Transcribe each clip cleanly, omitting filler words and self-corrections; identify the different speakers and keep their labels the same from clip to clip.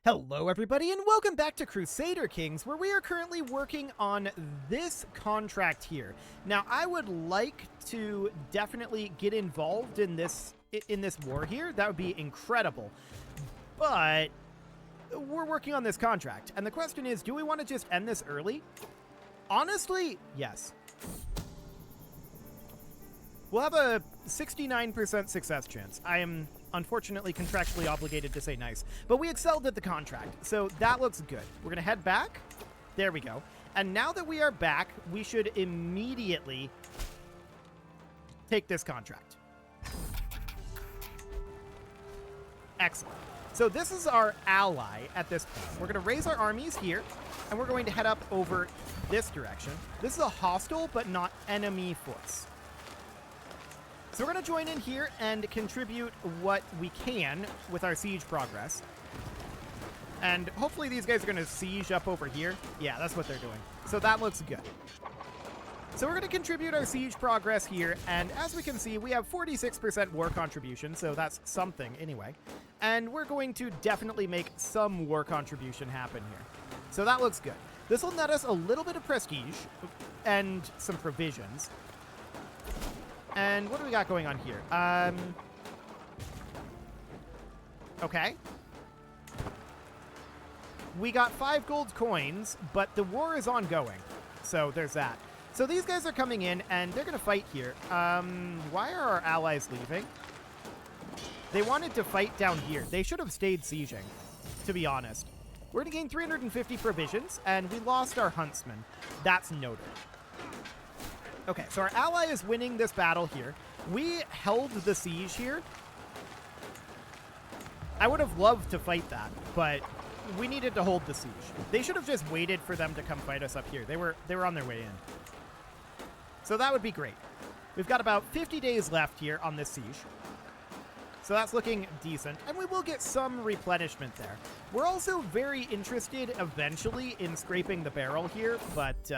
Speaker 1: Hello everybody and welcome back to Crusader Kings, where we are currently working on this contract here. Now I would like to definitely get involved in this war here. That would be incredible. But we're working on this contract, and the question is, do we want to just end this early? Honestly, yes. We'll have a 69% success chance. I am unfortunately contractually obligated to say nice, but we excelled at the contract, so that looks good. We're gonna head back. There we go. And now that we are back, we should immediately take this contract. Excellent. So this is our ally at this point. We're gonna raise our armies here, and we're going to head up over this direction. This is a hostile but not enemy force. So we're going to join in here and contribute what we can with our siege progress. And hopefully these guys are going to siege up over here. Yeah, that's what they're doing. So that looks good. So we're going to contribute our siege progress here. And as we can see, we have 46% war contribution. So that's something anyway. And we're going to definitely make some war contribution happen here. So that looks good. This will net us a little bit of prestige and some provisions. And what do we got going on here? Okay. We got 5 gold coins, but the war is ongoing. So there's that. So these guys are coming in, and they're going to fight here. Why are our allies leaving? They wanted to fight down here. They should have stayed sieging, to be honest. We're going to gain 350 provisions, and we lost our huntsman. That's noted. Okay, so our ally is winning this battle here. We held the siege here. I would have loved to fight that, but we needed to hold the siege. They should have just waited for them to come fight us up here. They were on their way in. So that would be great. We've got about 50 days left here on this siege. So that's looking decent, and we will get some replenishment there. We're also very interested eventually in scraping the barrel here, but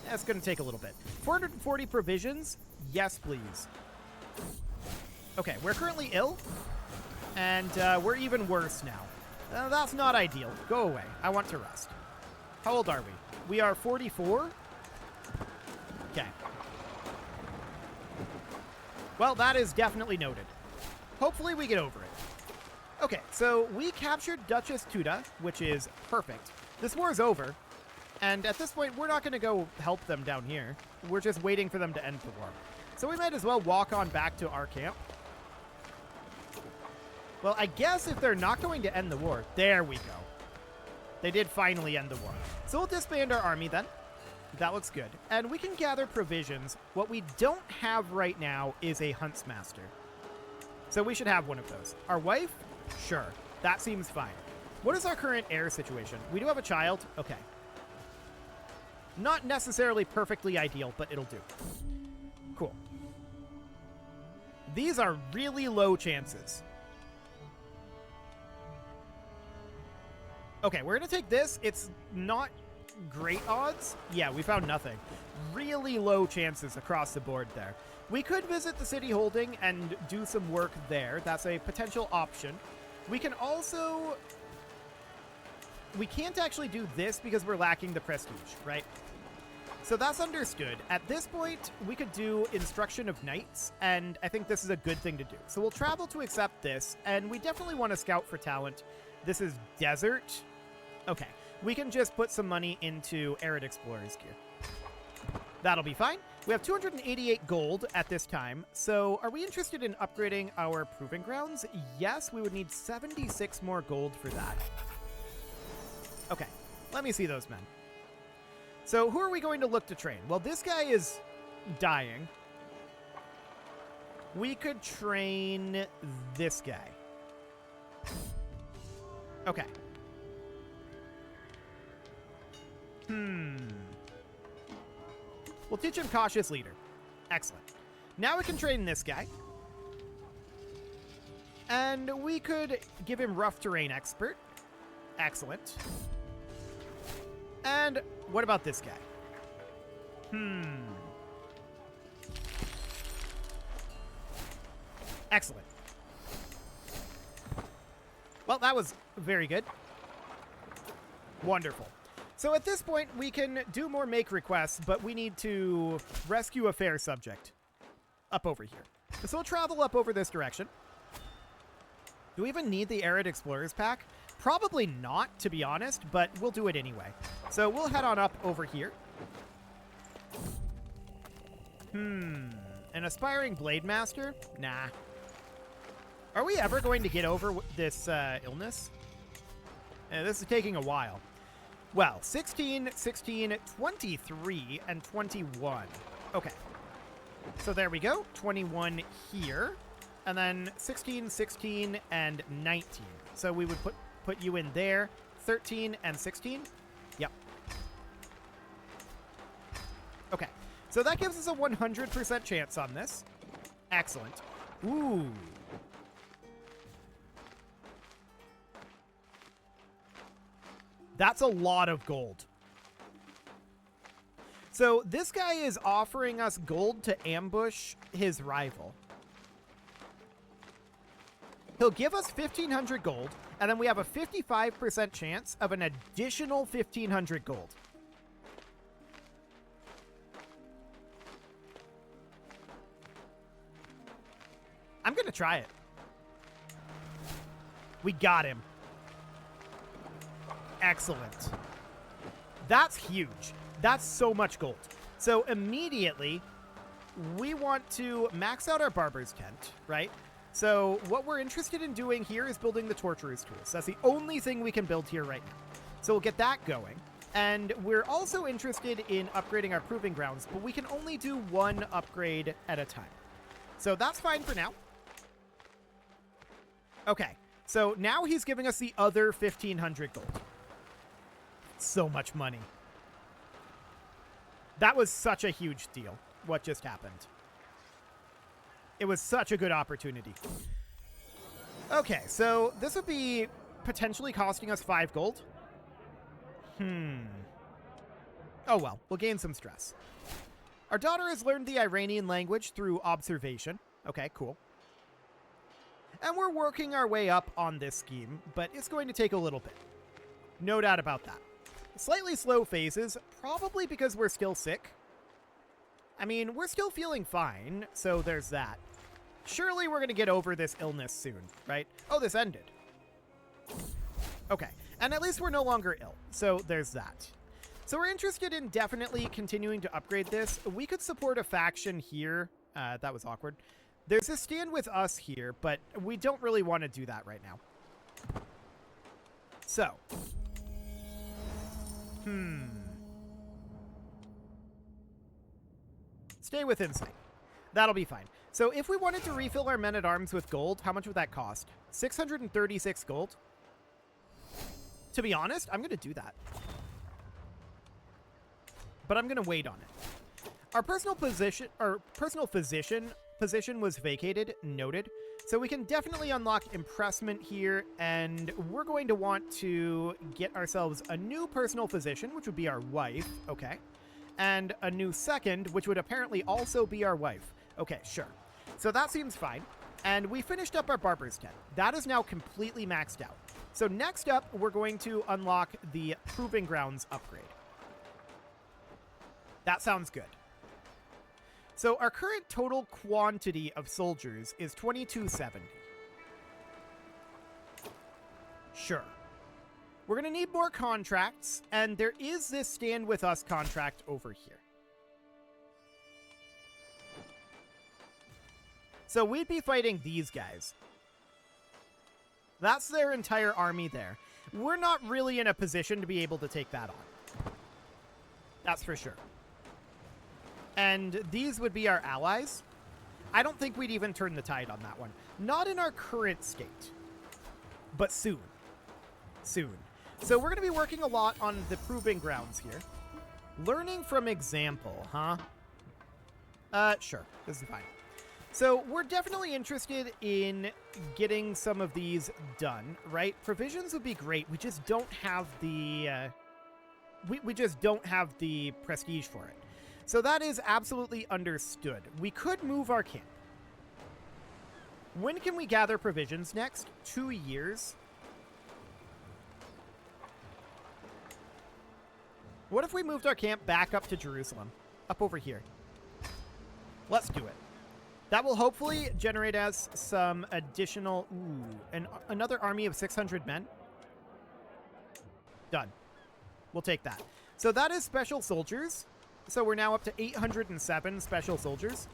Speaker 1: that's going to take a little bit. 440 provisions? Yes, please. Okay, we're currently ill, and we're even worse now. That's not ideal. Go away. I want to rest. How old are we? We are 44? Okay. Well, that is definitely noted. Hopefully we get over it. Okay, so we captured Duchess Tuda, which is perfect. This war is over. And at this point, we're not going to go help them down here. We're just waiting for them to end the war. So we might as well walk on back to our camp. Well, I guess if they're not going to end the war, there we go. They did finally end the war. So we'll disband our army then. That looks good. And we can gather provisions. What we don't have right now is a huntsmaster. So we should have one of those. Our wife? Sure. That seems fine. What is our current heir situation? We do have a child? Okay. Not necessarily perfectly ideal, but it'll do. Cool. These are really low chances. Okay, we're going to take this. It's not great odds. Yeah, we found nothing. Really low chances across the board there. We could visit the city holding and do some work there. That's a potential option. We can also... We can't actually do this because we're lacking the prestige, right? So that's understood. At this point, we could do Instruction of Knights, and I think this is a good thing to do. So we'll travel to accept this, and we definitely want to scout for talent. This is Desert. Okay, we can just put some money into Arid Explorer's gear. That'll be fine. We have 288 gold at this time, so are we interested in upgrading our Proving Grounds? Yes, we would need 76 more gold for that. Okay, let me see those men. So who are we going to look to train? Well, this guy is dying. We could train this guy. Okay. We'll teach him Cautious Leader. Excellent. Now we can train this guy. And we could give him Rough Terrain Expert. Excellent. And what about this guy? Excellent. Well, that was very good. Wonderful. So at this point, we can do more make requests, but we need to rescue a fair subject up over here. So we'll travel up over this direction. Do we even need the Arid Explorers pack? Probably not, to be honest, but we'll do it anyway. So we'll head on up over here. An aspiring Blade Master? Nah. Are we ever going to get over this illness? This is taking a while. Well, 16, 16, 23, and 21. Okay. So there we go. 21 here. And then 16, 16, and 19. So we would put you in there. 13 and 16. Yep. Okay. So that gives us a 100% chance on this. Excellent. Ooh. That's a lot of gold. So this guy is offering us gold to ambush his rival. He'll give us 1,500 gold, and then we have a 55% chance of an additional 1,500 gold. I'm going to try it. We got him. Excellent. That's huge. That's so much gold. So immediately, we want to max out our barber's tent, right? So what we're interested in doing here is building the torturer's tools. That's the only thing we can build here right now. So we'll get that going. And we're also interested in upgrading our proving grounds, but we can only do one upgrade at a time. So that's fine for now. Okay, so now he's giving us the other 1,500 gold. So much money. That was such a huge deal, what just happened. It was such a good opportunity. Okay, so this would be potentially costing us 5 gold. Oh well, we'll gain some stress. Our daughter has learned the Iranian language through observation. Okay, cool. And we're working our way up on this scheme, but it's going to take a little bit. No doubt about that. Slightly slow phases, probably because we're still sick. I mean, we're still feeling fine, so there's that. Surely we're going to get over this illness soon, right? Oh, this ended. Okay, and at least we're no longer ill, so there's that. So we're interested in definitely continuing to upgrade this. We could support a faction here. That was awkward. There's a stand with us here, but we don't really want to do that right now. So. Stay within sight. That'll be fine. So if we wanted to refill our men-at-arms with gold, how much would that cost? 636 gold? To be honest, I'm going to do that. But I'm going to wait on it. Our personal physician position was vacated, noted. So we can definitely unlock impressment here, and we're going to want to get ourselves a new personal physician, which would be our wife, okay, and a new second, which would apparently also be our wife. Okay, sure. So that seems fine, and we finished up our barber's tent. That is now completely maxed out. So next up, we're going to unlock the Proving Grounds upgrade. That sounds good. So our current total quantity of soldiers is 2270. Sure. We're going to need more contracts, and there is this stand with us contract over here. So we'd be fighting these guys. That's their entire army there. We're not really in a position to be able to take that on. That's for sure. And these would be our allies. I don't think we'd even turn the tide on that one. Not in our current state. But soon. Soon. So we're going to be working a lot on the Proving Grounds here. Learning from example, huh? Sure. This is fine. So we're definitely interested in getting some of these done, right? Provisions would be great. We just don't have the... we just don't have the prestige for it. So that is absolutely understood. We could move our camp. When can we gather provisions next? 2 years. What if we moved our camp back up to Jerusalem? Up over here. Let's do it. That will hopefully generate us some additional... Ooh, another army of 600 men. Done. We'll take that. So that is special soldiers. So we're now up to 807 special soldiers.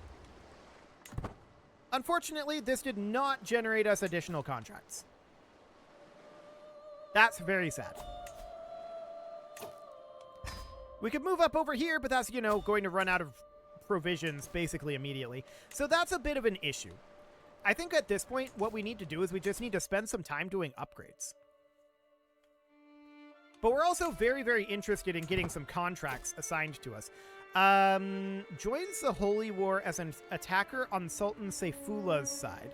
Speaker 1: Unfortunately, this did not generate us additional contracts. That's very sad. We could move up over here, but that's, you know, going to run out of provisions basically immediately. So that's a bit of an issue. I think at this point, what we need to do is we just need to spend some time doing upgrades. But we're also very, very interested in getting some contracts assigned to us. Joins the Holy War as an attacker on Sultan Seyfullah's side.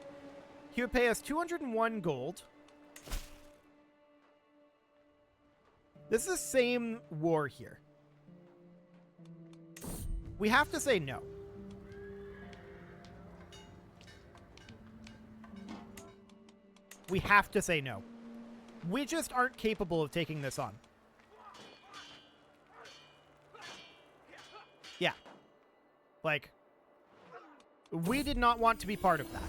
Speaker 1: He would pay us 201 gold. This is the same war here. We have to say no. We have to say no. We just aren't capable of taking this on. Yeah. Like, we did not want to be part of that.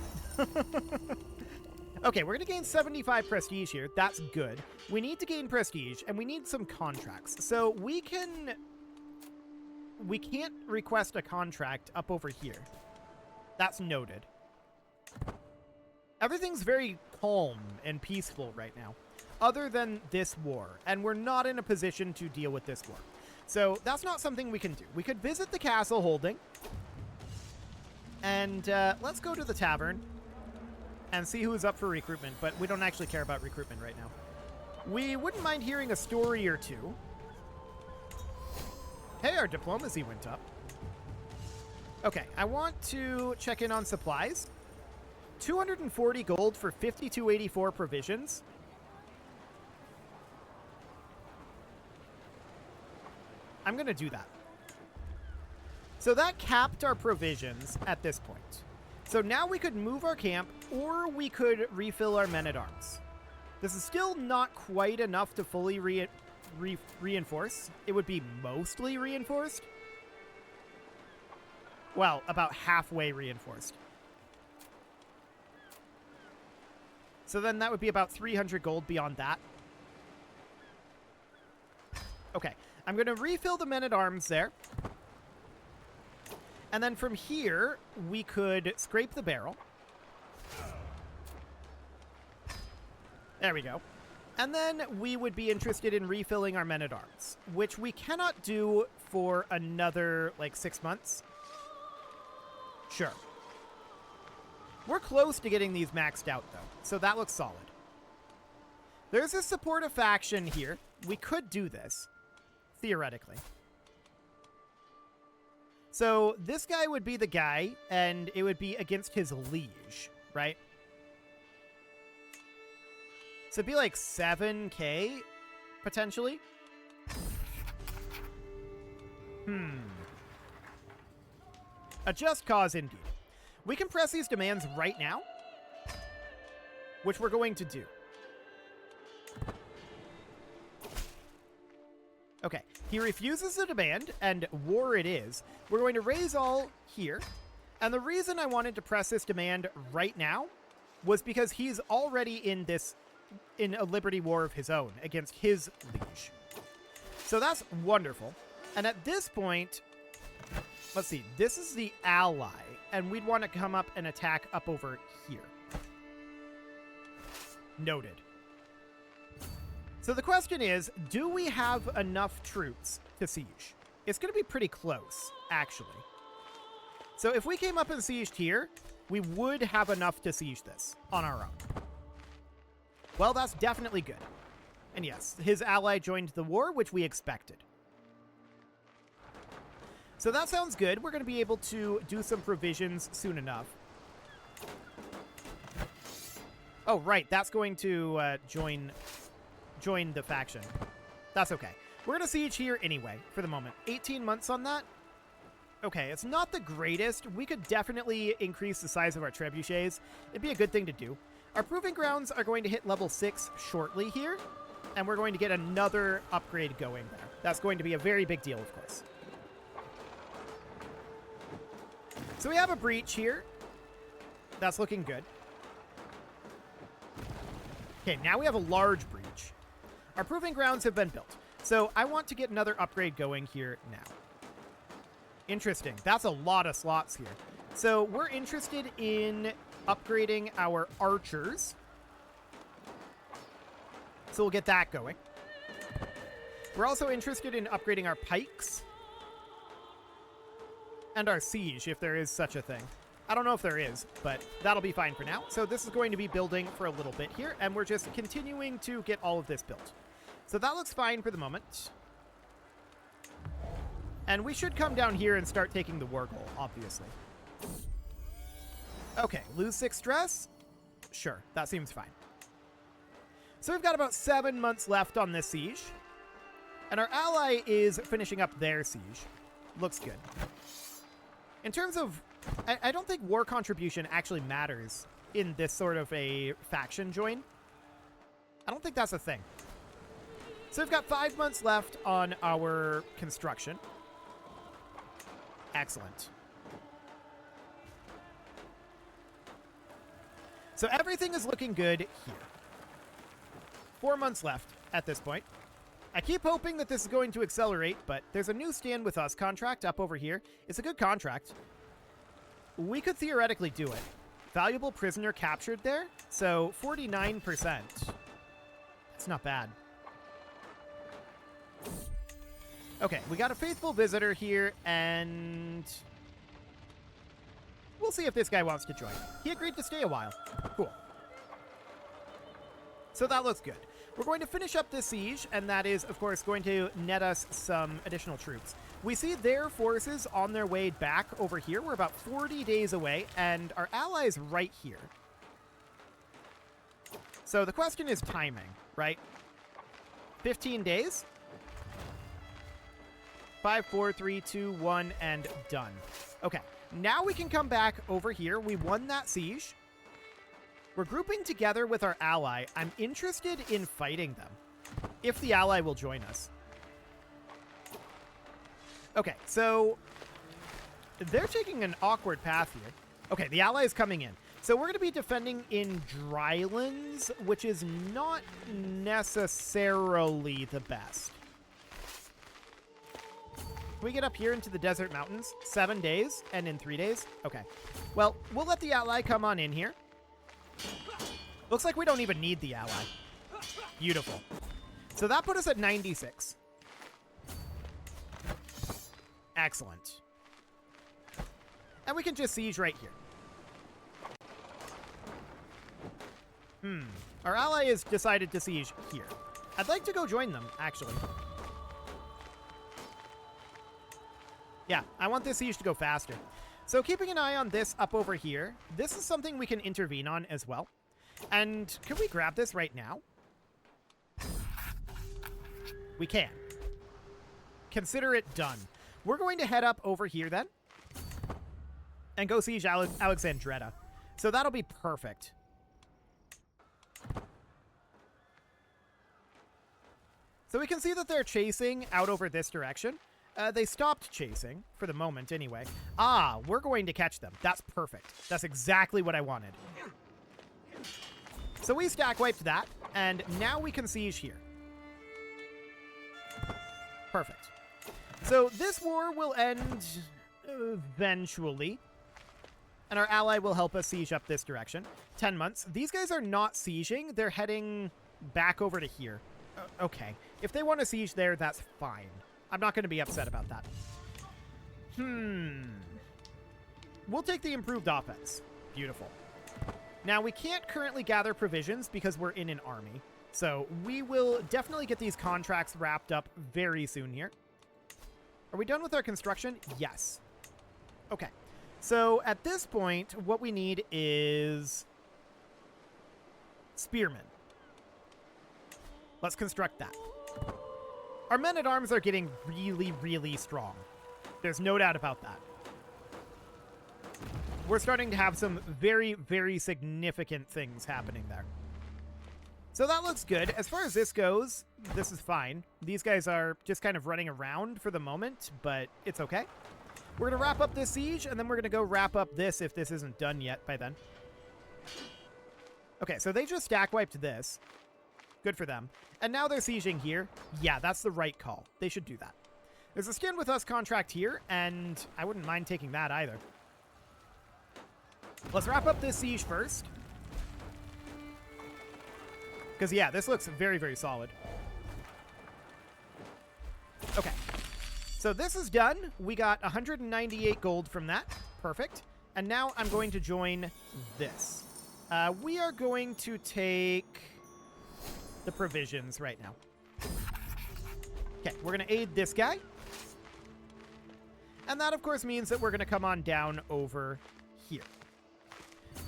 Speaker 1: Okay, we're going to gain 75 prestige here. That's good. We need to gain prestige, and we need some contracts. So we can't request a contract up over here. That's noted. Everything's very calm and peaceful right now, other than this war, and we're not in a position to deal with this war. So that's not something we can do. We could visit the castle holding, and let's go to the tavern and see who's up for recruitment, but we don't actually care about recruitment right now. We wouldn't mind hearing a story or two. Hey, our diplomacy went up. Okay, I want to check in on supplies. 240 gold for 5284 provisions. I'm going to do that. So that capped our provisions at this point. So now we could move our camp, or we could refill our men-at-arms. This is still not quite enough to fully reinforce. It would be mostly reinforced. Well, about halfway reinforced. So then that would be about 300 gold beyond that. Okay, I'm going to refill the men-at-arms there. And then from here, we could scrape the barrel. There we go. And then we would be interested in refilling our men-at-arms, which we cannot do for another, like, 6 months. Sure. We're close to getting these maxed out, though, so that looks solid. There's a supportive faction here. We could do this, theoretically. So this guy would be the guy, and it would be against his liege, right? So it'd be like 7k, potentially. A just cause indeed. We can press these demands right now, which we're going to do. Okay, he refuses the demand, and war it is. We're going to raise all here. And the reason I wanted to press this demand right now was because he's already in a liberty war of his own against his liege. So that's wonderful. And at this point, let's see, this is the ally, and we'd want to come up and attack up over here. Noted. So the question is, do we have enough troops to siege? It's going to be pretty close, actually. So if we came up and sieged here, we would have enough to siege this on our own. Well, that's definitely good. And yes, his ally joined the war, which we expected. So that sounds good. We're going to be able to do some provisions soon enough. Oh, right. That's going to join the faction. That's okay. We're going to siege here anyway, for the moment. 18 months on that. Okay, it's not the greatest. We could definitely increase the size of our trebuchets. It'd be a good thing to do. Our proving grounds are going to hit level 6 shortly here. and we're going to get another upgrade going there. That's going to be a very big deal, of course. So we have a breach here. That's looking good. Okay, now we have a large breach. Our proving grounds have been built. So I want to get another upgrade going here now. Interesting. That's a lot of slots here. So we're interested in upgrading our archers. So we'll get that going. We're also interested in upgrading our pikes. And our siege, if there is such a thing. I don't know if there is, but that'll be fine for now. So this is going to be building for a little bit here, and we're just continuing to get all of this built. So that looks fine for the moment. And we should come down here and start taking the war goal, obviously. Okay, lose 6 stress? Sure, that seems fine. So we've got about 7 months left on this siege. And our ally is finishing up their siege. Looks good. In terms of... I don't think war contribution actually matters in this sort of a faction join. I don't think that's a thing. So we've got 5 months left on our construction. Excellent. So everything is looking good here. 4 months left at this point. I keep hoping that this is going to accelerate, but there's a new Stand With Us contract up over here. It's a good contract. We could theoretically do it. Valuable prisoner captured there, so 49%. That's not bad. Okay, we got a faithful visitor here, and we'll see if this guy wants to join. He agreed to stay a while. Cool. So that looks good. We're going to finish up this siege, and that is, of course, going to net us some additional troops. We see their forces on their way back over here. We're about 40 days away, and our ally is right here. So the question is timing, right? 15 days? 5, 4, 3, 2, 1, and done. Okay, now we can come back over here. We won that siege. We're grouping together with our ally. I'm interested in fighting them, if the ally will join us. Okay, so they're taking an awkward path here. Okay, the ally is coming in. So we're going to be defending in drylands, which is not necessarily the best. Can we get up here into the desert mountains? 7 days and in 3 days? Okay. Well, we'll let the ally come on in here. Looks like we don't even need the ally. Beautiful. So that put us at 96. Excellent. And we can just siege right here. Our ally has decided to siege here. I'd like to go join them, actually. Yeah, I want this siege to go faster. So keeping an eye on this up over here, this is something we can intervene on as well. And can we grab this right now? We can. Consider it done. We're going to head up over here then and go siege Alexandretta. So that'll be perfect. So we can see that they're chasing out over this direction. They stopped chasing, for the moment anyway. Ah, we're going to catch them. That's perfect. That's exactly what I wanted. So we stack wiped that, and now we can siege here. Perfect. So this war will end eventually, and our ally will help us siege up this direction. 10 months. These guys are not sieging. They're heading back over to here. Okay. If they want to siege there, that's fine. I'm not going to be upset about that. We'll take the improved offense. Beautiful. Now, we can't currently gather provisions because we're in an army. So we will definitely get these contracts wrapped up very soon here. Are we done with our construction? Yes. Okay. So at this point, what we need is spearmen. Let's construct that. Our men-at-arms are getting really, really strong. There's no doubt about that. We're starting to have some very, very significant things happening there. So that looks good. As far as this goes, this is fine. These guys are just kind of running around for the moment, but it's okay. We're going to wrap up this siege, and then we're going to go wrap up this if this isn't done yet by then. Okay, so they just stack wiped this. Good for them. And now they're sieging here. Yeah, that's the right call. They should do that. There's a skin with us contract here, and I wouldn't mind taking that either. Let's wrap up this siege first. Because, yeah, this looks very, very solid. Okay. So this is done. We got 198 gold from that. Perfect. And now I'm going to join this. We are going to take the provisions right now. Okay, we're going to aid this guy. And that, of course, means that we're going to come on down over here.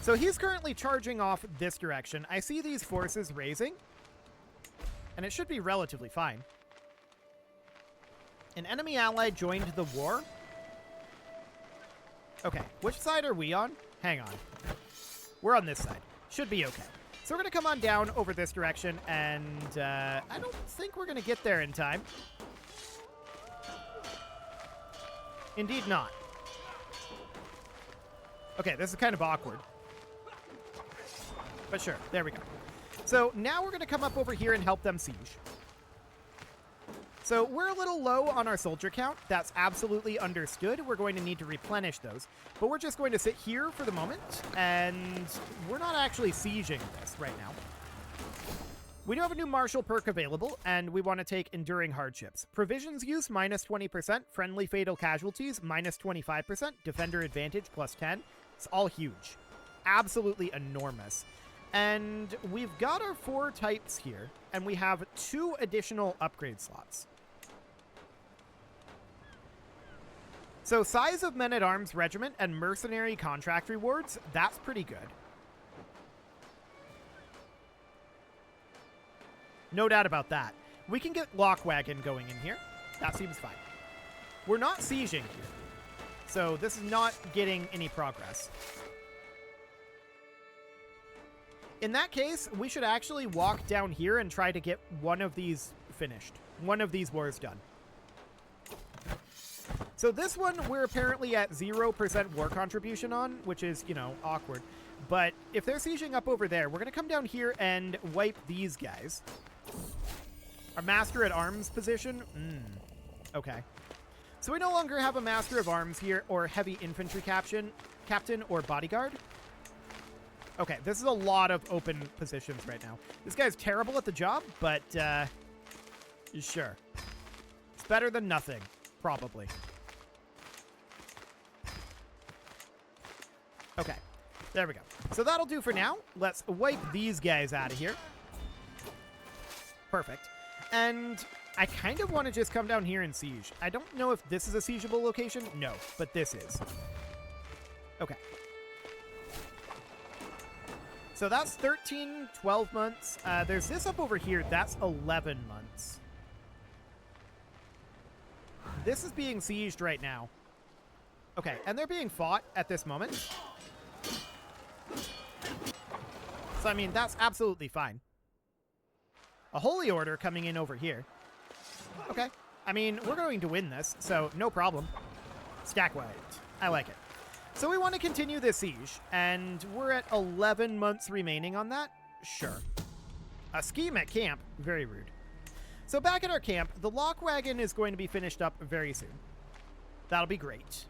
Speaker 1: So he's currently charging off this direction. I see these forces raising, and it should be relatively fine. An enemy ally joined the war. Okay, which side are we on? Hang on. We're on this side. Should be okay. So we're going to come on down over this direction, and I don't think we're going to get there in time. Indeed not. Okay, this is kind of awkward. But sure, there we go. So now we're going to come up over here and help them siege. So we're a little low on our soldier count. That's absolutely understood. We're going to need to replenish those. But we're just going to sit here for the moment, and we're not actually sieging this right now. We do have a new martial perk available, and we want to take Enduring Hardships. Provisions use minus 20%, friendly fatal casualties minus 25%, defender advantage plus 10. It's all huge. Absolutely enormous. And we've got our 4 types here, and we have 2 additional upgrade slots. So size of men-at-arms regiment and mercenary contract rewards, that's pretty good. No doubt about that. We can get Lockwagon going in here. That seems fine. We're not sieging here, so this is not getting any progress. In that case, we should actually walk down here and try to get one of these finished. One of these wars done. So this one, we're apparently at 0% war contribution on, which is, you know, awkward. But if they're sieging up over there, we're going to come down here and wipe these guys. Our Master at Arms position? Okay. So we no longer have a Master of Arms here, or Heavy Infantry Captain, or Bodyguard. Okay, this is a lot of open positions right now. This guy's terrible at the job, but, sure. It's better than nothing, probably. Okay, there we go. So that'll do for now. Let's wipe these guys out of here. Perfect. And I kind of want to just come down here and siege. I don't know if this is a siegeable location. No, but this is. Okay. So that's 13, 12 months. There's this up over here. That's 11 months. This is being sieged right now. Okay, and they're being fought at this moment. So, I mean, that's absolutely fine. A Holy Order coming in over here. Okay. I mean, we're going to win this, so no problem. Stack wiped. I like it. So we want to continue this siege, and we're at 11 months remaining on that? Sure. A scheme at camp? Very rude. So back at our camp, the Lockwagon is going to be finished up very soon. That'll be great.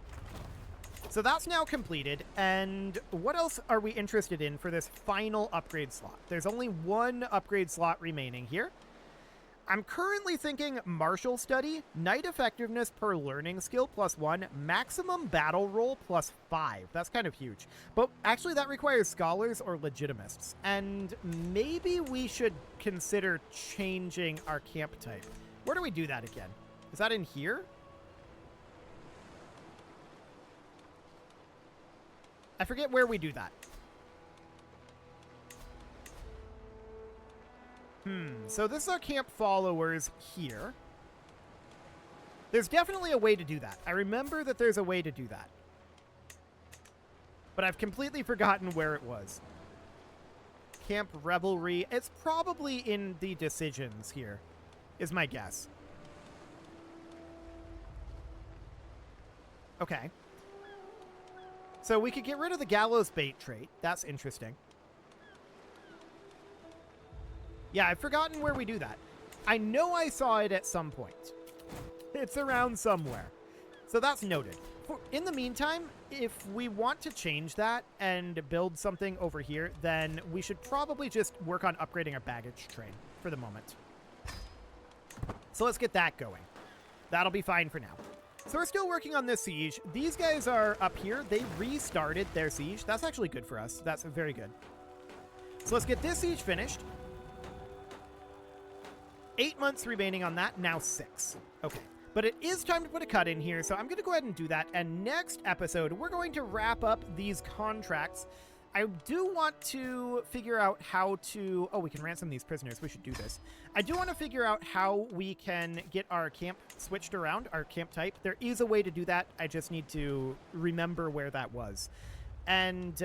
Speaker 1: So that's now completed, and what else are we interested in for this final upgrade slot? There's only 1 upgrade slot remaining here. I'm currently thinking Martial Study, Knight Effectiveness per Learning Skill +1, Maximum Battle Roll +5. That's kind of huge. But actually that requires Scholars or Legitimists. And maybe we should consider changing our camp type. Where do we do that again? Is that in here? I forget where we do that. So this is our camp followers here. There's definitely a way to do that. I remember that there's a way to do that. But I've completely forgotten where it was. Camp Revelry. It's probably in the decisions here, is my guess. Okay. So we could get rid of the gallows bait trait. That's interesting. Yeah, I've forgotten where we do that. I know I saw it at some point. It's around somewhere. So that's noted. In the meantime, if we want to change that and build something over here, then we should probably just work on upgrading our baggage train for the moment. So let's get that going. That'll be fine for now. So we're still working on this siege. These guys are up here. They restarted their siege. That's actually good for us. That's very good. So let's get this siege finished. 8 months remaining on that. Now 6. Okay. But it is time to put a cut in here, so I'm going to go ahead and do that. And next episode, we're going to wrap up these contracts. I do want to figure out how to... Oh, we can ransom these prisoners. We should do this. I do want to figure out how we can get our camp switched around, our camp type. There is a way to do that. I just need to remember where that was. And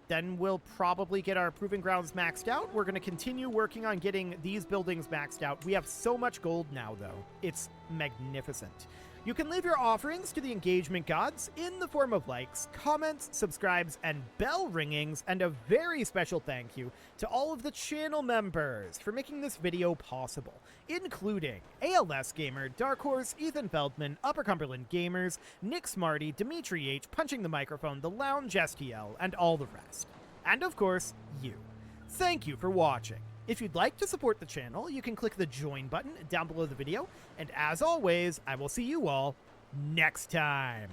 Speaker 1: then we'll probably get our proving grounds maxed out. We're going to continue working on getting these buildings maxed out. We have so much gold now, though. It's magnificent. You can leave your offerings to the engagement gods in the form of likes, comments, subscribes, and bell ringings, and a very special thank you to all of the channel members for making this video possible, including ALS Gamer, Dark Horse, Ethan Feldman, Upper Cumberland Gamers, Nick Smarty, Dimitri H, Punching the Microphone, The Lounge STL, and all the rest. And of course, you. Thank you for watching. If you'd like to support the channel, you can click the join button down below the video, and as always, I will see you all next time.